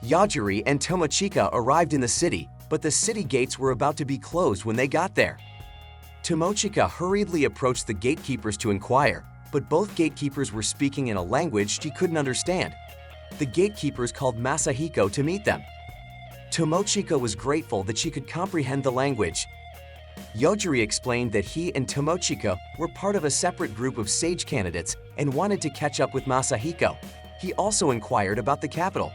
Yajiri and Tomochika arrived in the city, but the city gates were about to be closed when they got there. Tomochika hurriedly approached the gatekeepers to inquire, but both gatekeepers were speaking in a language she couldn't understand. The gatekeepers called Masahiko to meet them. Tomochika was grateful that she could comprehend the language. Yojiri explained that he and Tomochika were part of a separate group of sage candidates and wanted to catch up with Masahiko. He also inquired about the capital.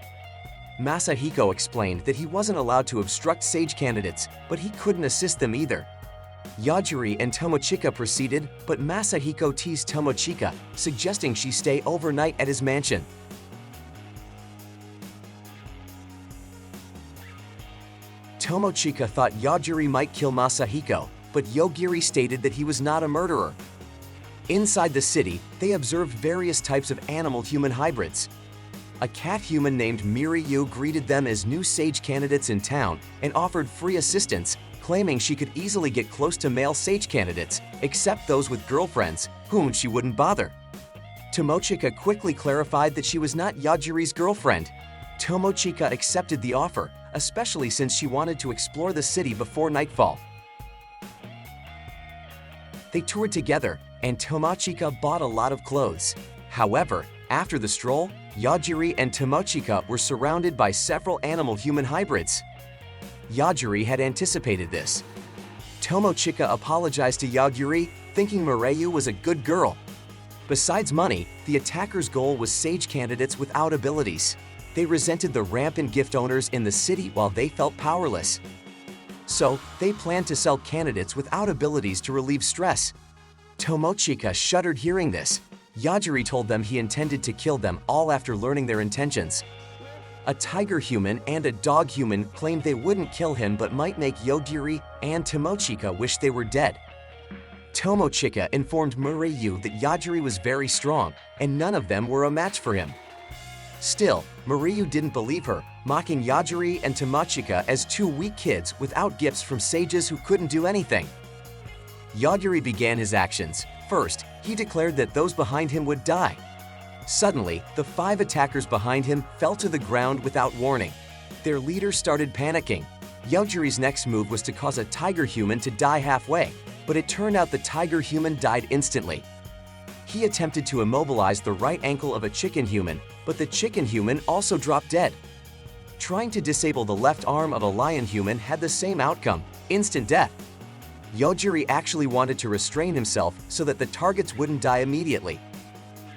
Masahiko explained that he wasn't allowed to obstruct sage candidates, but he couldn't assist them either. Yajiri and Tomochika proceeded, but Masahiko teased Tomochika, suggesting she stay overnight at his mansion. Tomochika thought Yajiri might kill Masahiko, but Yogiri stated that he was not a murderer. Inside the city, they observed various types of animal-human hybrids. A cat-human named Miryu greeted them as new sage candidates in town and offered free assistance, claiming she could easily get close to male sage candidates, except those with girlfriends, whom she wouldn't bother. Tomochika quickly clarified that she was not Yajiri's girlfriend. Tomochika accepted the offer, especially since she wanted to explore the city before nightfall. They toured together, and Tomochika bought a lot of clothes. However, after the stroll, Yajiri and Tomochika were surrounded by several animal-human hybrids. Yajiri had anticipated this. Tomochika apologized to Yajiri, thinking Mireyu was a good girl. Besides money, the attackers' goal was sage candidates without abilities. They resented the rampant gift owners in the city while they felt powerless. So, they planned to sell candidates without abilities to relieve stress. Tomochika shuddered hearing this. Yajiri told them he intended to kill them all after learning their intentions. A tiger human and a dog human claimed they wouldn't kill him but might make Yogiri and Tomochika wish they were dead. Tomochika informed Mireyu that Yajiri was very strong, and none of them were a match for him. Still, Mireyu didn't believe her, mocking Yajiri and Tomochika as two weak kids without gifts from sages who couldn't do anything. Yajiri began his actions. First, he declared that those behind him would die. Suddenly, the 5 attackers behind him fell to the ground without warning. Their leader started panicking. Yajiri's next move was to cause a tiger human to die halfway, but it turned out the tiger human died instantly. He attempted to immobilize the right ankle of a chicken human, but the chicken human also dropped dead. Trying to disable the left arm of a lion human had the same outcome: instant death. Yojiri actually wanted to restrain himself so that the targets wouldn't die immediately.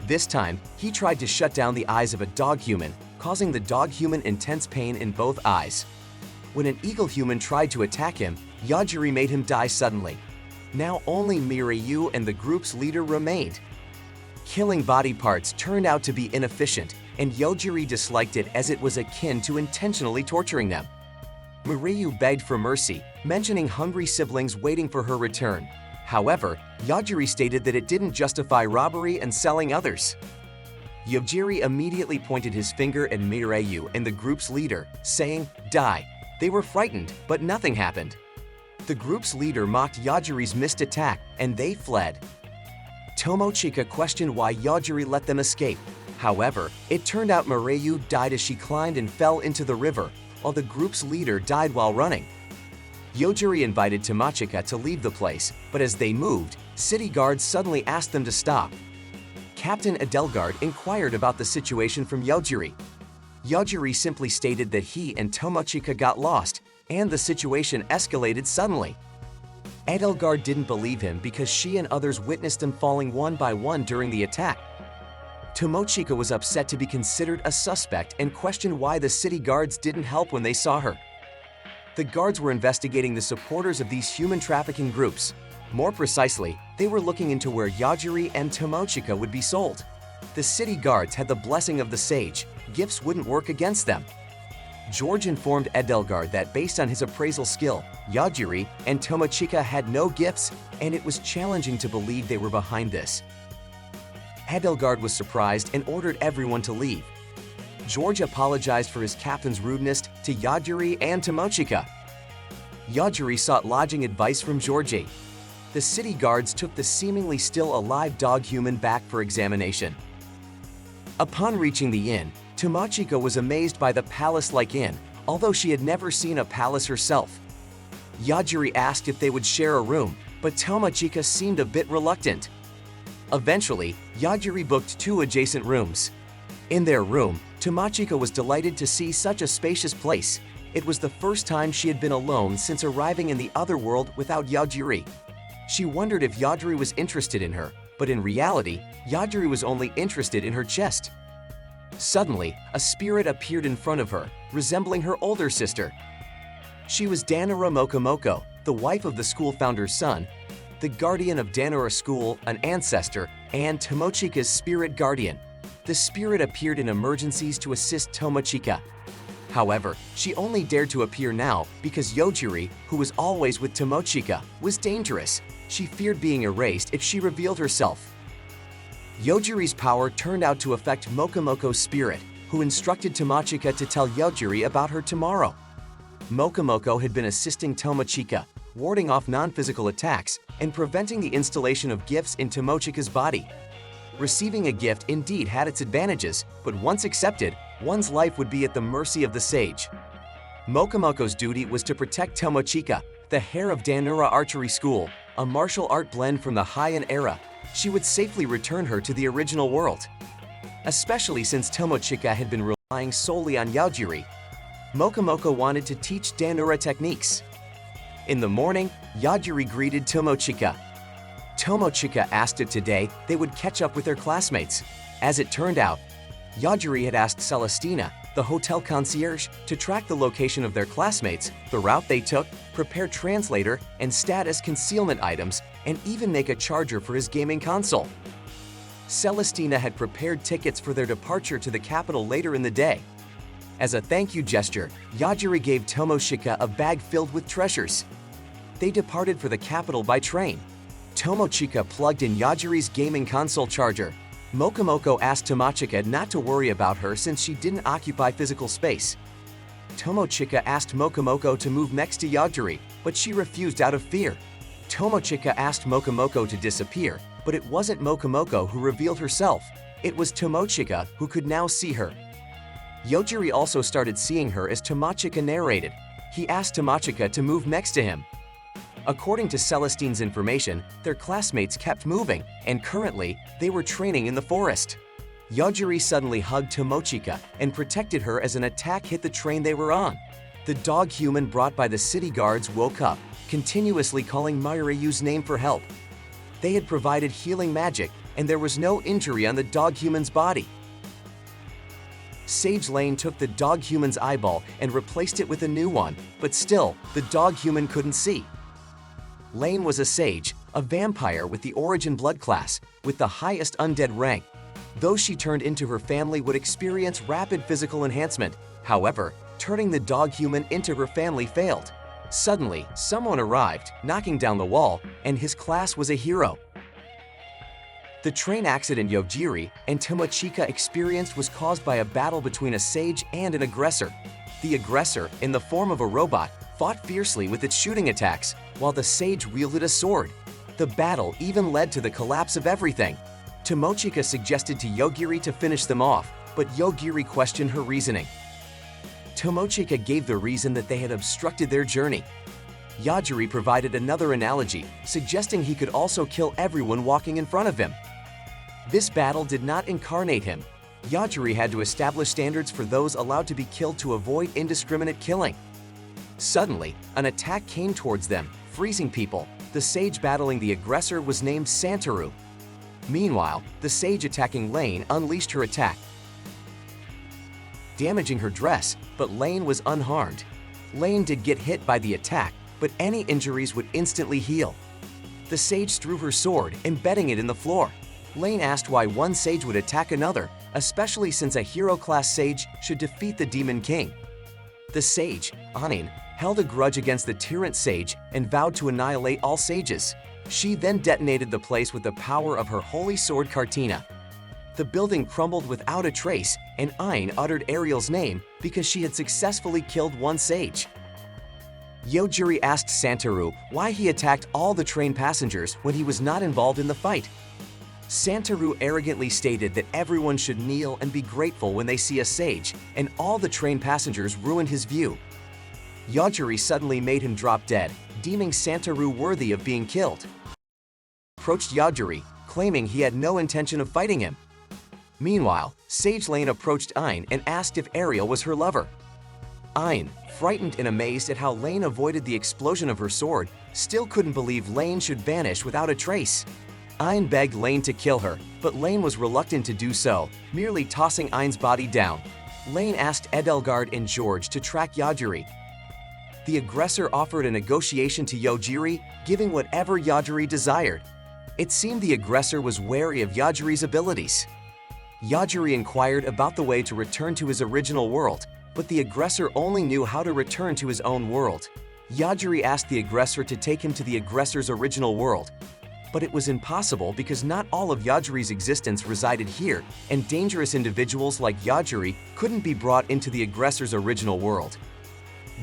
This time, he tried to shut down the eyes of a dog human, causing the dog human intense pain in both eyes. When an eagle human tried to attack him, Yojiri made him die suddenly. Now only Mireyu and the group's leader remained. Killing body parts turned out to be inefficient, and Yojiri disliked it as it was akin to intentionally torturing them. Mireyu begged for mercy, mentioning hungry siblings waiting for her return. However, Yajiri stated that it didn't justify robbery and selling others. Yojiri immediately pointed his finger at Mireyu and the group's leader, saying, "Die." They were frightened, but nothing happened. The group's leader mocked Yajiri's missed attack, and they fled. Tomochika questioned why Yajiri let them escape. However, it turned out Mireyu died as she climbed and fell into the river, while the group's leader died while running. Yojiri invited Tomochika to leave the place, but as they moved, city guards suddenly asked them to stop. Captain Edelgard inquired about the situation from Yojiri. Yojiri simply stated that he and Tomochika got lost, and the situation escalated suddenly. Edelgard didn't believe him because she and others witnessed them falling one by one during the attack. Tomochika was upset to be considered a suspect and questioned why the city guards didn't help when they saw her. The guards were investigating the supporters of these human trafficking groups. More precisely, they were looking into where Yajiri and Tomochika would be sold. The city guards had the blessing of the sage. Gifts wouldn't work against them. George informed Edelgard that based on his appraisal skill, Yajiri and Tomochika had no gifts, and it was challenging to believe they were behind this. Edelgard was surprised and ordered everyone to leave. George apologized for his captain's rudeness to Yajiri and Tomochika. Yajiri sought lodging advice from Georgie. The city guards took the seemingly still alive dog human back for examination. Upon reaching the inn, Tomochika was amazed by the palace-like inn, although she had never seen a palace herself. Yajiri asked if they would share a room, but Tomochika seemed a bit reluctant. Eventually, Yajiri booked 2 adjacent rooms. In their room, Tomochika was delighted to see such a spacious place. It was the first time she had been alone since arriving in the other world without Yajiri. She wondered if Yajiri was interested in her, but in reality, Yajiri was only interested in her chest. Suddenly, a spirit appeared in front of her, resembling her older sister. She was Danura Mokomoko, the wife of the school founder's son, the guardian of Danura School, an ancestor, and Tomochika's spirit guardian. The spirit appeared in emergencies to assist Tomochika. However, she only dared to appear now because Yojiri, who was always with Tomochika, was dangerous. She feared being erased if she revealed herself. Yojiri's power turned out to affect Mokomoko's spirit, who instructed Tomochika to tell Yojiri about her tomorrow. Mokomoko had been assisting Tomochika, warding off non-physical attacks and preventing the installation of gifts in Tomochika's body. Receiving a gift indeed had its advantages, but once accepted, one's life would be at the mercy of the sage. Mokomoko's duty was to protect Tomochika, the heir of Danura Archery School, a martial art blend from the Heian era. She would safely return her to the original world. Especially since Tomochika had been relying solely on Yajiri, Mokomoko wanted to teach Danura techniques. In the morning, Yajiri greeted Tomochika. Tomochika asked if today they would catch up with their classmates. As it turned out, Yajiri had asked Celestina, the hotel concierge, to track the location of their classmates, the route they took, prepare translator and status concealment items, and even make a charger for his gaming console. Celestina had prepared tickets for their departure to the capital later in the day. As a thank you gesture, Yajiri gave Tomochika a bag filled with treasures. They departed for the capital by train. Tomochika plugged in Yajiri's gaming console charger. Mokomoko asked Tomochika not to worry about her since she didn't occupy physical space. Tomochika asked Mokomoko to move next to Yajiri, but she refused out of fear. Tomochika asked Mokomoko to disappear, but it wasn't Mokomoko who revealed herself. It was Tomochika who could now see her. Yojiri also started seeing her as Tomochika narrated. He asked Tomochika to move next to him. According to Celestine's information, their classmates kept moving, and currently, they were training in the forest. Yojiri suddenly hugged Tomochika and protected her as an attack hit the train they were on. The dog human brought by the city guards woke up, continuously calling Mayuriyu's name for help. They had provided healing magic, and there was no injury on the dog human's body. Sage Lane took the dog human's eyeball and replaced it with a new one, but still, the dog human couldn't see. Lane was a sage, a vampire with the origin blood class, with the highest undead rank. Those she turned into her family would experience rapid physical enhancement. However, turning the dog human into her family failed. Suddenly, someone arrived, knocking down the wall, and his class was a hero. The train accident Yojiri and Tomochika experienced was caused by a battle between a sage and an aggressor. The aggressor, in the form of a robot, fought fiercely with its shooting attacks, while the sage wielded a sword. The battle even led to the collapse of everything. Tomochika suggested to Yojiri to finish them off, but Yojiri questioned her reasoning. Tomochika gave the reason that they had obstructed their journey. Yajiri provided another analogy, suggesting he could also kill everyone walking in front of him. This battle did not incarnate him. Yajiri had to establish standards for those allowed to be killed to avoid indiscriminate killing. Suddenly, an attack came towards them, freezing people. The sage battling the aggressor was named Santaru. Meanwhile, the sage attacking Lane unleashed her attack, damaging her dress, but Lane was unharmed. Lane did get hit by the attack, but any injuries would instantly heal. The sage threw her sword, embedding it in the floor. Lane asked why one sage would attack another, especially since a hero-class sage should defeat the Demon King. The sage, Anin, held a grudge against the tyrant sage and vowed to annihilate all sages. She then detonated the place with the power of her holy sword Cartina. The building crumbled without a trace, and Ain uttered Ariel's name because she had successfully killed one sage. Yojiri asked Santaru why he attacked all the train passengers when he was not involved in the fight. Santoru arrogantly stated that everyone should kneel and be grateful when they see a sage, and all the train passengers ruined his view. Yajiri suddenly made him drop dead, deeming Santoru worthy of being killed. Approached Yajiri, claiming he had no intention of fighting him. Meanwhile, Sage Lane approached Ain and asked if Ariel was her lover. Ain, frightened and amazed at how Lane avoided the explosion of her sword, still couldn't believe Lane should vanish without a trace. Ain begged Lane to kill her, but Lane was reluctant to do so, merely tossing Ain's body down. Lane asked Edelgard and George to track Yajiri. The aggressor offered a negotiation to Yojiri, giving whatever Yajiri desired. It seemed the aggressor was wary of Yajiri's abilities. Yajiri inquired about the way to return to his original world, but the aggressor only knew how to return to his own world. Yajiri asked the aggressor to take him to the aggressor's original world, but it was impossible because not all of Yajiri's existence resided here, and dangerous individuals like Yajiri couldn't be brought into the aggressor's original world.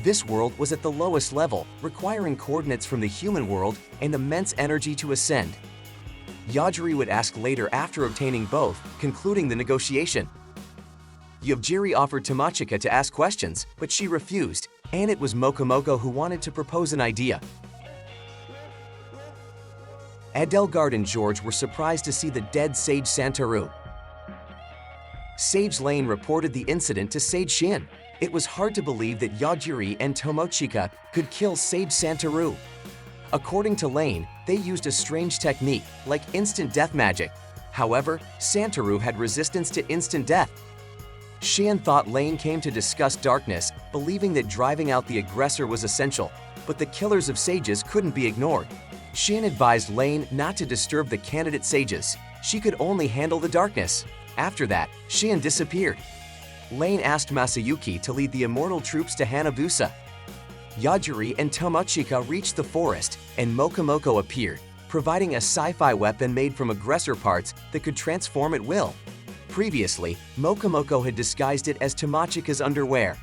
This world was at the lowest level, requiring coordinates from the human world and immense energy to ascend. Yajiri would ask later after obtaining both, concluding the negotiation. Yojiri offered Tomochika to ask questions, but she refused, and it was Mokomoko who wanted to propose an idea. Edelgard and George were surprised to see the dead Sage Santoru. Sage Lane reported the incident to Sage Shin. It was hard to believe that Yajiri and Tomochika could kill Sage Santoru. According to Lane, they used a strange technique, like instant death magic. However, Santoru had resistance to instant death. Shan thought Lane came to discuss darkness, believing that driving out the aggressor was essential, but the killers of sages couldn't be ignored. Shan advised Lane not to disturb the candidate sages. She could only handle the darkness. After that, Shan disappeared. Lane asked Masayuki to lead the immortal troops to Hanabusa. Yajiri and Tomochika reached the forest, and Mokomoko appeared, providing a sci-fi weapon made from aggressor parts that could transform at will. Previously, Mokomoko had disguised it as Tomochika's underwear,